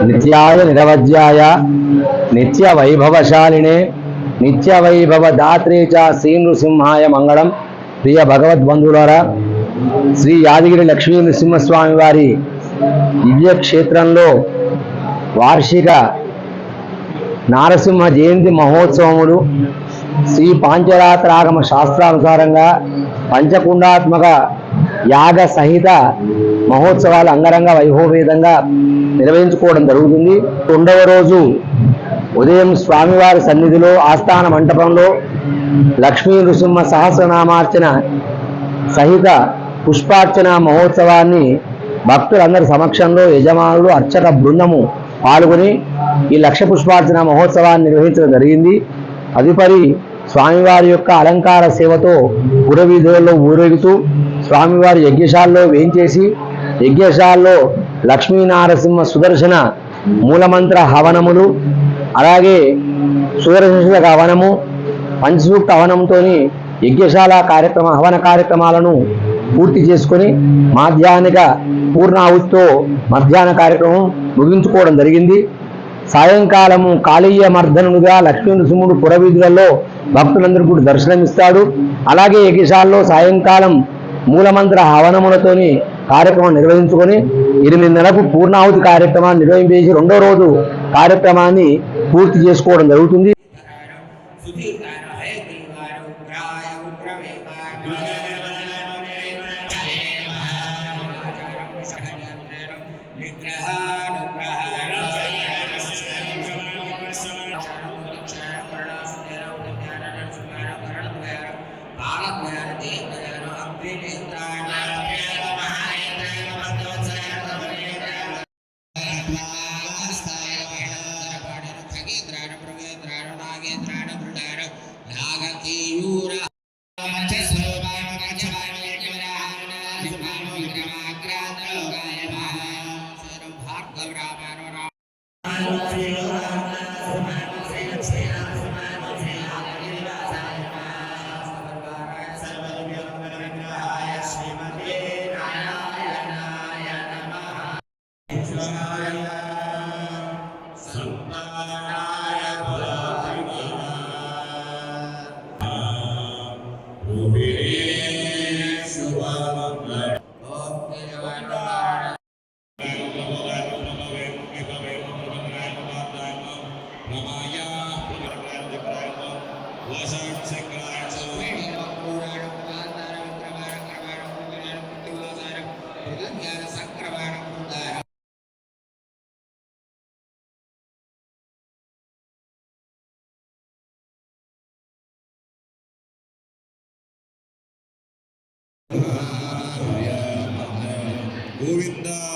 నిత్యాయ నిరవజ్యాయ నిత్య వైభవశాలినే నిత్య వైభవ దాత్రే చ శ్రీ నృసింహాయ మంగళం. ప్రియ భగవద్బంధువులారా, శ్రీ యాదగిరి లక్ష్మీ నృసింహస్వామి వారి దివ్యక్షేత్రంలో వార్షిక నారసింహ జయంతి మహోత్సవములు శ్రీ పాంచరాత్రాగమ శాస్త్రానుసారంగా పంచకుండాత్మక యాగ సహిత మహోత్సవాలు అంగరంగ వైభవపేతంగా నిర్వహించుకోవడం జరుగుతుంది. రెండవ రోజు ఉదయం స్వామివారి సన్నిధిలో ఆస్థాన మంటపంలో లక్ష్మీ నృసింహ సహస్రనామార్చన సహిత పుష్పార్చన మహోత్సవాన్ని భక్తులందరి సమక్షంలో యజమానులు అర్చక బృందము పాల్గొని ఈ లక్ష పుష్పార్చన మహోత్సవాన్ని నిర్వహించడం జరిగింది. తదుపరి స్వామివారి యొక్క అలంకార సేవతో పురవీధులలో ఊరేగుతూ స్వామివారి యజ్ఞశాలలో వేయించేసి యజ్ఞశాలలో లక్ష్మీనారసింహ సుదర్శన మూలమంత్ర హవనములు, అలాగే సుదర్శన హవనము, పంచసూక్త హవనంతో యజ్ఞశాల హవన కార్యక్రమాలను పూర్తి చేసుకొని మాధ్యాహ్నిక పూర్ణాహుతితో మధ్యాహ్న కార్యక్రమం ముగించుకోవడం జరిగింది. సాయంకాలము కాళీయ మర్దనుడుగా లక్ష్మీ నృసింహుడు పురవీధులలో భక్తులందరూ కూడా దర్శనమిస్తాడు. అలాగే యజ్ఞశాలలో సాయంకాలం మూలమంత్ర హవనములతోని కార్యక్రమం నిర్వహించుకొని 8 నెలలకు పూర్ణాహుతి కార్యక్రమాన్ని నిర్వహించేసి రెండో రోజు కార్యక్రమాన్ని పూర్తి చేసుకోవడం జరుగుతుంది. గోవిందా